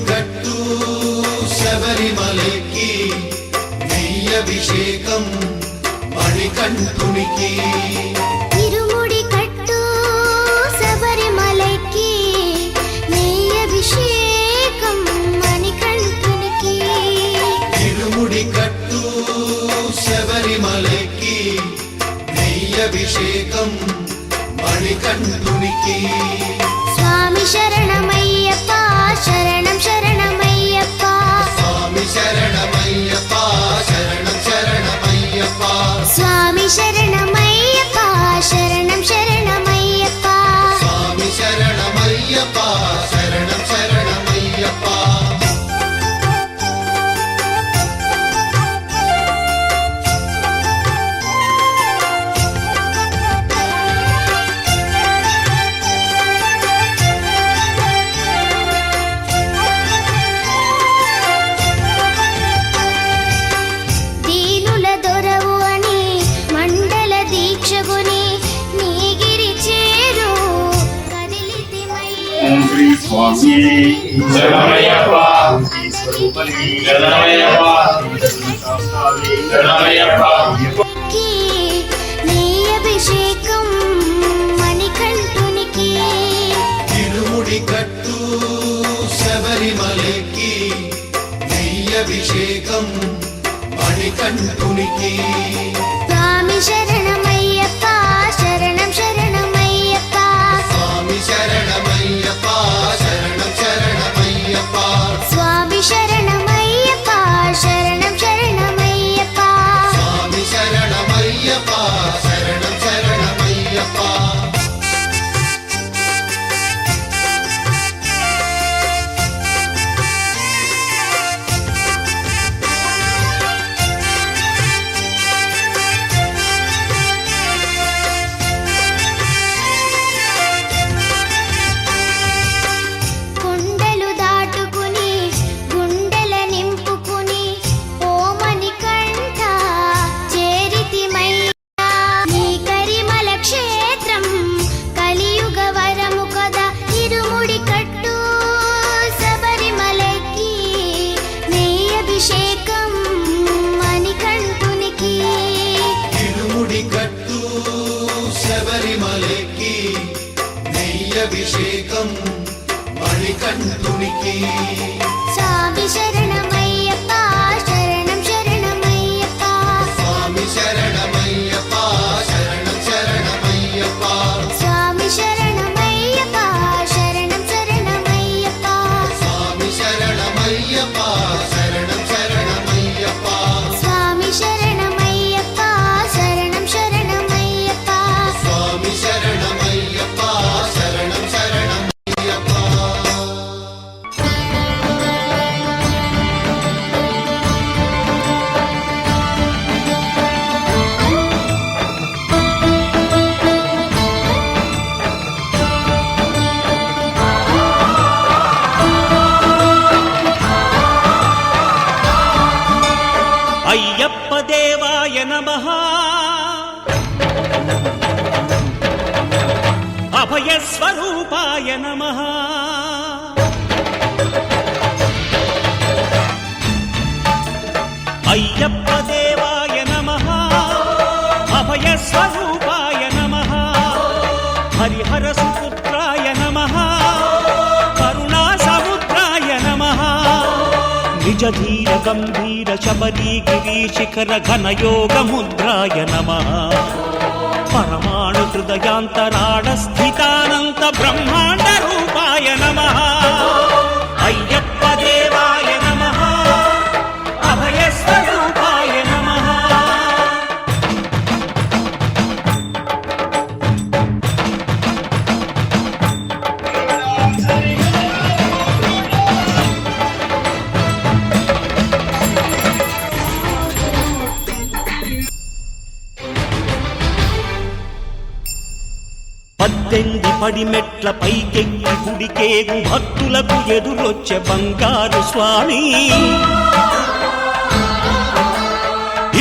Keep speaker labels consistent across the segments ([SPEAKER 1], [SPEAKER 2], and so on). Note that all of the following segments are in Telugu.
[SPEAKER 1] కట్టు శబరిమలకి నెయ్యభిషేకం మణికంఠునికి
[SPEAKER 2] ఇరుముడి కట్టు శబరిమలకి నెయ్యభిషేకం మణికంఠునికి
[SPEAKER 1] ఇరుముడి కట్టు శబరిమలకి నెయ్యభిషేకం మణికంఠునికి
[SPEAKER 2] స్వామి శరణమయ్యప్ప శరణం శరణమయ్యప్ప
[SPEAKER 1] స్వామి శరణమయ్యప్ప శరణం శరణమయ్యప్ప
[SPEAKER 2] స్వామి శరణమయ్యప్ప శరణం శరణమయ్యప్ప
[SPEAKER 1] స్వామి శరణమయ్యప్ప శరణం శరణమయ్యప్ప
[SPEAKER 2] దీనుల దొరవు అని మండల దీక్షగుని నీగిరి చేరు కదిలితిమయ్య
[SPEAKER 3] ఓం శ్రీ స్వామి శరణమయ్యప్ప శరణమయ్యప్ప శరణమయ్యప్ప
[SPEAKER 2] నెయ్యభిషేకం మణికంఠునికి
[SPEAKER 1] ఇరుముడి కట్టు శబరిమలకి నెయ్యభిషేకం మణికంఠునికి
[SPEAKER 2] స్వామి శరణమయ్యప్ప శరణం శరణమయ్యప్ప
[SPEAKER 1] స్వామి శరణమయ్యప్ప శరణం శరణమయ్యప్ప
[SPEAKER 2] స్వామి శరణమయ్యప్ప శరణం శరణమయ్యప్ప
[SPEAKER 1] స్వామి శరణమయ్యప్ప శరణం శరణమయ్యప్ప
[SPEAKER 2] కొండలు దాటుకుని గుండెల నింపుకుని ఓమని కంఠ చేరితిమయ్యా నీ కరిమల క్షేత్రం కలియుగ వరము కదా ఇరుముడి కట్టు శబరిమలకి నెయ్యభిషేకం మణికంఠునికి
[SPEAKER 1] ఇరుముడి కట్టు శబరిమలకి నెయ్యభిషేకం మణికంఠునికి
[SPEAKER 2] స్వామి శరణమయ్యప్ప శరణం శరణమయ్యప్ప
[SPEAKER 1] స్వామి శరణమయ్యప్ప శరణం శరణమయ్యప్ప
[SPEAKER 2] స్వామి శరణమయ్యప్ప శరణం శరణమయ్యప్ప
[SPEAKER 1] స్వామి శరణమయ్యప్ప శరణం శరణమయ్యప్ప
[SPEAKER 2] స్వామి శరణమయ్యప్ప శరణం శరణమయ్యప్ప
[SPEAKER 1] స్వామి శరణమయ్యప్ప శరణం శరణమయ్యప్ప
[SPEAKER 4] అయ్యప్ప దేవాయ నమః అభయస్వరూపాయ నమః అయ్యప్ప దేవాయ నమః అభయస్వరూపాయ నమః హరిహర సుపుత్రాయ నమః కరుణా సముద్రాయ నమః నిజ ధీర గంభీర శబరీ గిరి శిఖర ఘన యోగ ముద్రాయ నమః పరమాణు హృదయాంతరాళ స్థితానంత బ్రహ్మాండ రూపాయ నమః అయ్యప్ప దేవాయ నమః అభయస్వరూపాయ నమః పద్దెంది పడిమెట్ల పైకెక్కి గుడికేగు భక్తులకు ఎదురొచ్చే బంగారు స్వామి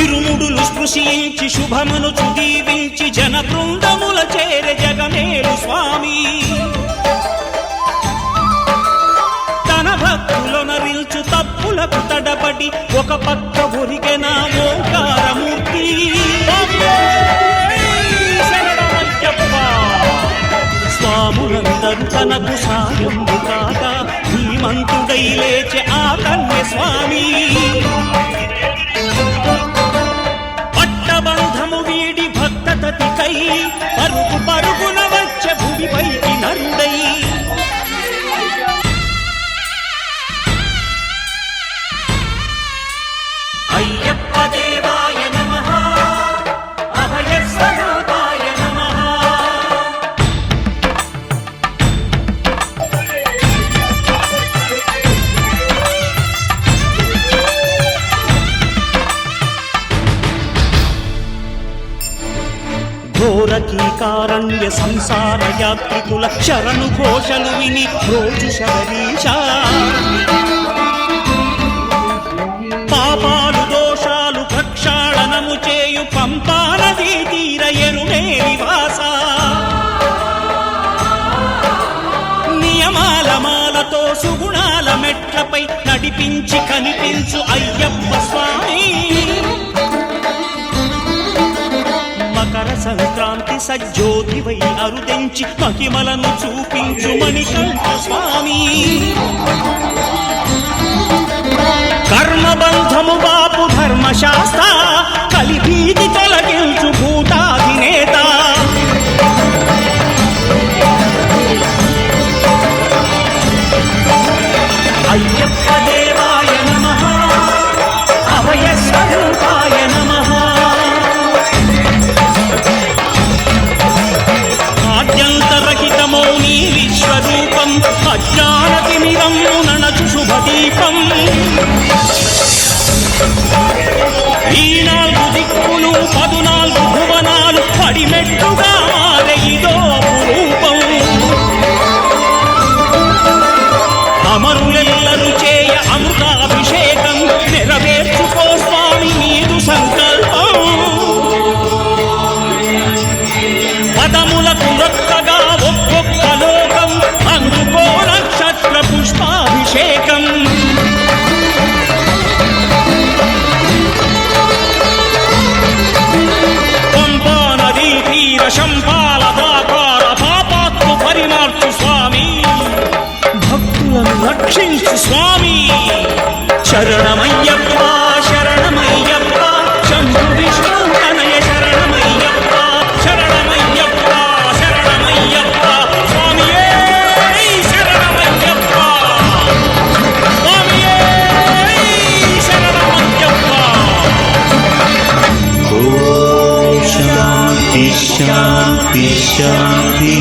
[SPEAKER 4] ఇరుముడులు స్పృశించి శుభమును చుదీవించి జన బృందముల చేరె జగమేలు స్వామి తన భక్తుల చూపులకు తడబడి ఒక పక్క ఒరిగెన ఓంకారమూర్తి. శరణమయ్యప్ప. స్వాములందరూ తనకు సాయము కాగా ధీమంతుడై లేచే ఆ కన్య స్వామి. పట్టబంధము వీడి భక్తతతికై పరుగు పరుగున వచ్చే భూమిపైకి నరుడై. అయ్యప్ప దేవాయ నమః, అభయ స్వరూపాయ నమః. ఘోరకీకారణ్య సంసార యాత్రికుల శరణు ఘోషలు విని రోజు శబరీశ. పాపాలు దోషాలు ప్రక్షాళనము చేయు పంపా నదీ తీర ఎరుమే నివాస. నియమాల మాలతో సుగుణాల మెట్లపై నడిపించి కనిపించు అయ్యప్ప స్వామి. మకర సంక్రాంతి సజ్జోతివై అరుదెంచి మహిమలను చూపించు మణికంఠ స్వామి. కర్మబంధము బాపు ధర్మశాస్త్ర కలిభీతి తొలగించు భూతాధినేత. అయ్యప్ప దేవాయ నమః, అభయ స్వరూపాయ నమః. ఆద్యంతరహితమో నీ విశ్వరూపం అజ్ఞానతిమిరము నణచు శుభదీపం. ఈ 4 దిక్కులు 14 భువనాలు పడిమెట్టుగా మారే ఇదో అపురూపం. అమరులెల్లరు చేయ అమృతాభిషేకం నెరవేర్చుకో స్వామి నీదు సంకల్పం. పదములకు రొక్కగా ఒక్కొక్క లోకం అందుకో నక్షత్ర పుష్పాభిషేకం. పంపా నదీ తీర శంపాల దాకార పాపాత్ము పరిమార్చు స్వామి. భక్తులను రక్షించు స్వామి. శరణమయ్యప్ప శరణమయ్యప్ప శంభు విష్ణు తనయ శరణమయ్యప్ప. శరణమయ్యప్ప శరణమయ్యప్ప స్వామియే శరణమయ్యప్ప. స్వామియే శరణమయ్యప్ప. ఓం శాంతి శాంతి శాంతి.